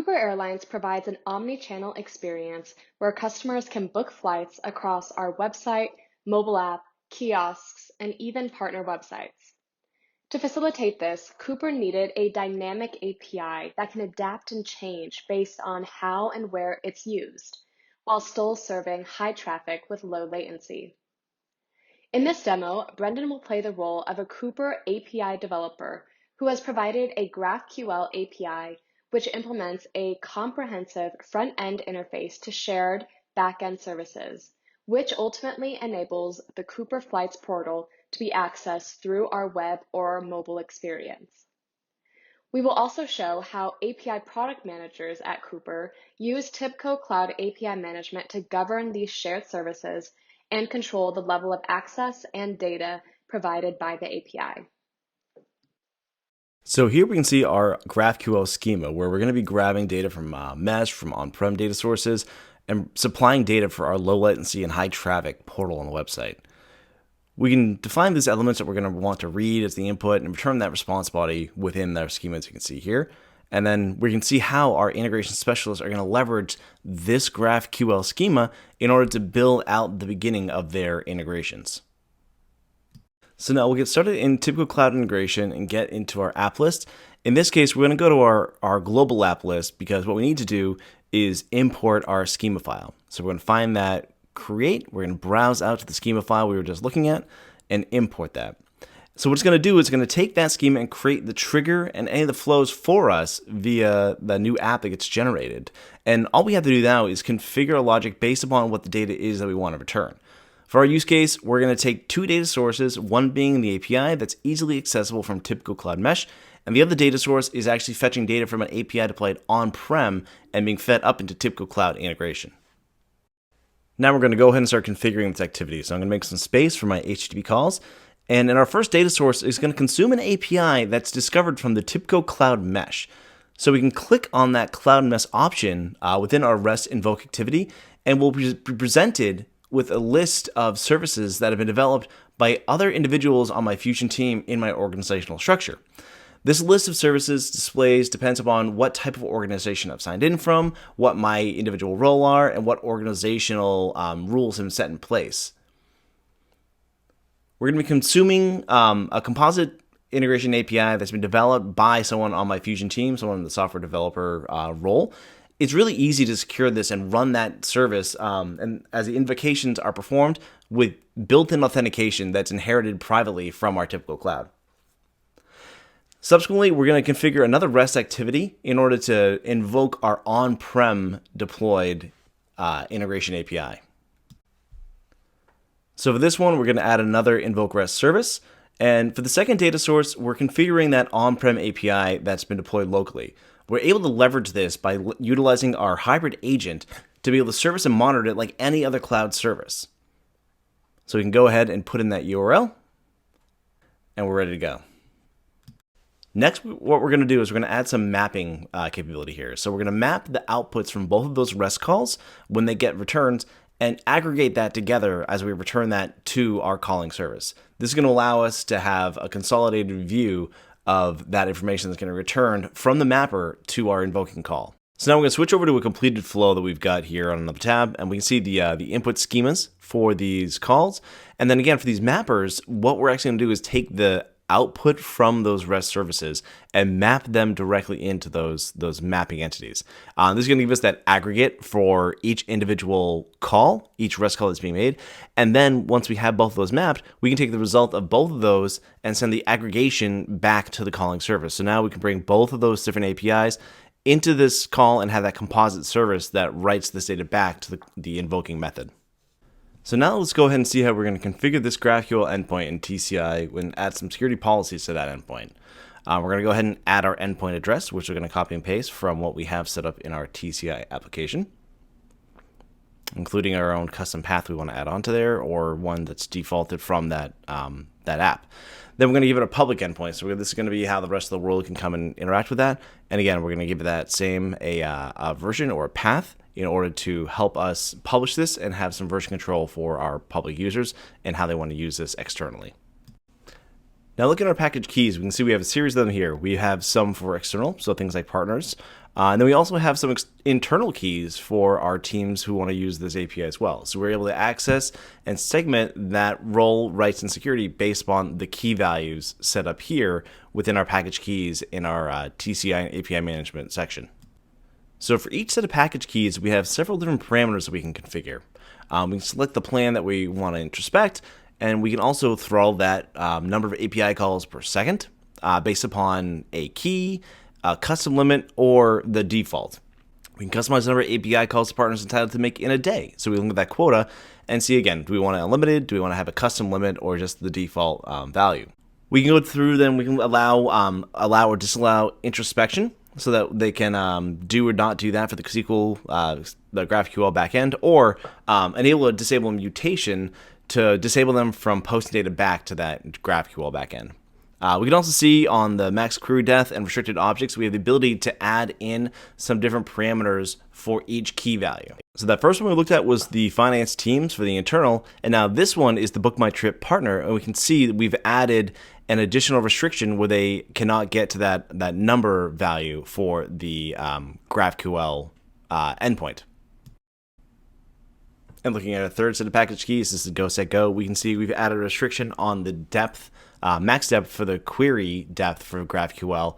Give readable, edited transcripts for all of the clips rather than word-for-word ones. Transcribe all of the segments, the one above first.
Cooper Airlines provides an omnichannel experience where customers can book flights across our website, mobile app, kiosks, and even partner websites. To facilitate this, Cooper needed a dynamic API that can adapt and change based on how and where it's used, while still serving high traffic with low latency. In this demo, Brendan will play the role of a Cooper API developer who has provided a GraphQL API which implements a comprehensive front-end interface to shared back-end services, which ultimately enables the Cooper Flights portal to be accessed through our web or mobile experience. We will also show how API product managers at Cooper use TIBCO Cloud API Management to govern these shared services and control the level of access and data provided by the API. So here we can see our GraphQL schema where we're going to be grabbing data from mesh, from on-prem data sources, and supplying data for our low latency and high traffic portal on the website. We can define these elements that we're going to want to read as the input and return that response body within our schema, as you can see here. And then we can see how our integration specialists are going to leverage this GraphQL schema in order to build out the beginning of their integrations. So now we'll get started in typical cloud integration and get into our app list. In this case, we're going to go to our global app list because what we need to do is import our schema file. So we're going to find that create, we're going to browse out to the schema file we were just looking at and import that. So what it's going to do is it's going to take that schema and create the trigger and any of the flows for us via the new app that gets generated. And all we have to do now is configure a logic based upon what the data is that we want to return. For our use case, we're going to take two data sources, one being the API that's easily accessible from typical cloud mesh, and the other data source is actually fetching data from an API deployed on-prem and being fed up into typical cloud integration. Now we're going to go ahead and start configuring this activity. So I'm going to make some space for my HTTP calls. And in our first data source is going to consume an API that's discovered from the TIBCO Cloud Mesh. So we can click on that Cloud Mesh option within our REST invoke activity, and we'll be presented with a list of services that have been developed by other individuals on my Fusion team in my organizational structure. This list of services depends upon what type of organization I've signed in from, what my individual role are, and what organizational rules have been set in place. We're going to be consuming a composite integration API that's been developed by someone on my Fusion team, someone in the software developer role. It's really easy to secure this and run that service, and as the invocations are performed with built-in authentication that's inherited privately from our typical cloud. Subsequently, we're going to configure another REST activity in order to invoke our on-prem deployed integration API. So for this one, we're going to add another invoke REST service. And for the second data source, we're configuring that on-prem API that's been deployed locally. We're able to leverage this by utilizing our hybrid agent to be able to service and monitor it like any other cloud service. So we can go ahead and put in that URL, and we're ready to go. Next, what we're going to do is we're going to add some mapping capability here. So we're going to map the outputs from both of those REST calls when they get returns and aggregate that together as we return that to our calling service. This is going to allow us to have a consolidated view of that information that's going to return from the mapper to our invoking call. So now we're going to switch over to a completed flow that we've got here on another tab, and we can see the input schemas for these calls. And then again, for these mappers, what we're actually going to do is take the output from those REST services and map them directly into those mapping entities. This is going to give us that aggregate for each individual call, each REST call that's being made. And then once we have both of those mapped, we can take the result of both of those and send the aggregation back to the calling service. So now we can bring both of those different APIs into this call and have that composite service that writes this data back to the invoking method. So now let's go ahead and see how we're going to configure this GraphQL endpoint in TCI and add some security policies to that endpoint. We're going to go ahead and add our endpoint address, which we're going to copy and paste from what we have set up in our TCI application, including our own custom path we want to add onto there or one that's defaulted from that app. Then we're going to give it a public endpoint. So this is going to be how the rest of the world can come and interact with that. And again, we're going to give it that same a version or a path in order to help us publish this and have some version control for our public users and how they want to use this externally. Now look at our package keys. We can see we have a series of them here. We have some for external, so things like partners, And then we also have some internal keys for our teams who want to use this API as well. So we're able to access and segment that role, rights, and security based upon the key values set up here within our package keys in our TCI and API management section. So for each set of package keys, we have several different parameters that we can configure. We can select the plan that we want to introspect, and we can also throttle that number of API calls per second based upon a key, a custom limit, or the default. We can customize the number of API calls the partner is entitled to make in a day. So we look at that quota and see, again, do we want it unlimited, do we want to have a custom limit, or just the default value? We can go through, then we can allow or disallow introspection so that they can do or not do that for the SQL, the GraphQL backend, or enable or disable mutation to disable them from posting data back to that GraphQL backend. We can also see on the max query depth and restricted objects, we have the ability to add in some different parameters for each key value. So that first one we looked at was the finance teams for the internal, and now this one is the Book My Trip partner, and we can see that we've added an additional restriction where they cannot get to that number value for the GraphQL endpoint. And looking at a third set of package keys, this is go set go, we can see we've added a restriction on the depth, max depth for the query depth for GraphQL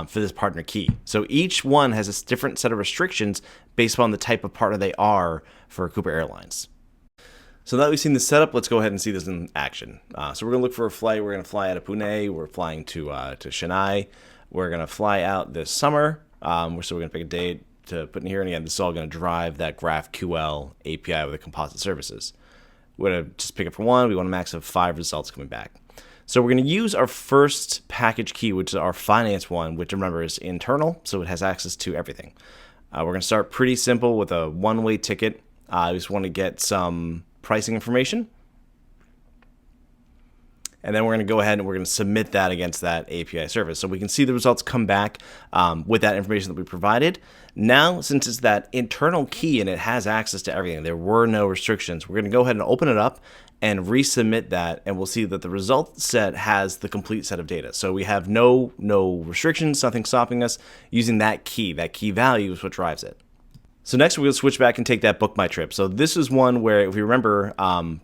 for this partner key. So each one has a different set of restrictions based upon the type of partner they are for Cooper Airlines. So now that we've seen the setup, let's go ahead and see this in action. So we're going to look for a flight. We're going to fly out of Pune. We're flying to Chennai. We're going to fly out this summer. So we're going to pick a date to put in here. And again, this is all going to drive that GraphQL API with the composite services. We're going to just pick it for one. We want a max of 5 results coming back. So we're going to use our first package key, which is our finance one, which remember is internal, so it has access to everything. We're going to start pretty simple with a one-way ticket. I just want to get some pricing information. And then we're going to go ahead and we're going to submit that against that API service. So we can see the results come back with that information that we provided. Now, since it's that internal key and it has access to everything, there were no restrictions, we're going to go ahead and open it up and resubmit that, and we'll see that the result set has the complete set of data. So we have no restrictions, nothing stopping us using that key. That key value is what drives it. So next we're going to switch back and take that Book My Trip. So this is one where, if you remember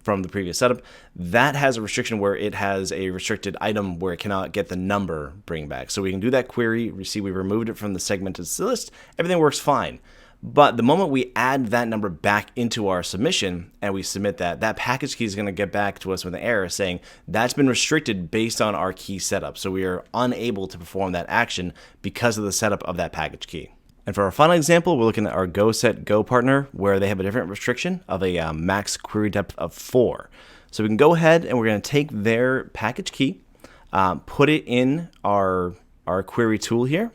from the previous setup, that has a restriction where it has a restricted item where it cannot get the number bring back. So we can do that query. We see we removed it from the segmented list. Everything works fine. But the moment we add that number back into our submission and we submit that, that package key is going to get back to us with an error saying that's been restricted based on our key setup. So we are unable to perform that action because of the setup of that package key. And for our final example, we're looking at our go set go partner where they have a different restriction of a max query depth of 4. So we can go ahead and we're going to take their package key, put it in our query tool here.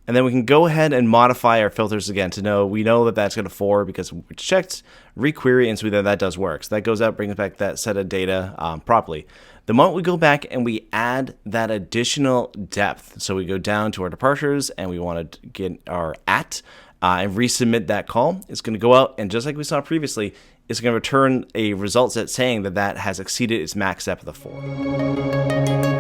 And then we can go ahead and modify our filters again to know, we know that that's going to 4 because we checked, requery, and so that does work. So that goes out, brings back that set of data properly. The moment we go back and we add that additional depth, so we go down to our departures and we want to get our and resubmit that call, it's going to go out, and just like we saw previously, it's going to return a result set saying that that has exceeded its max depth of 4.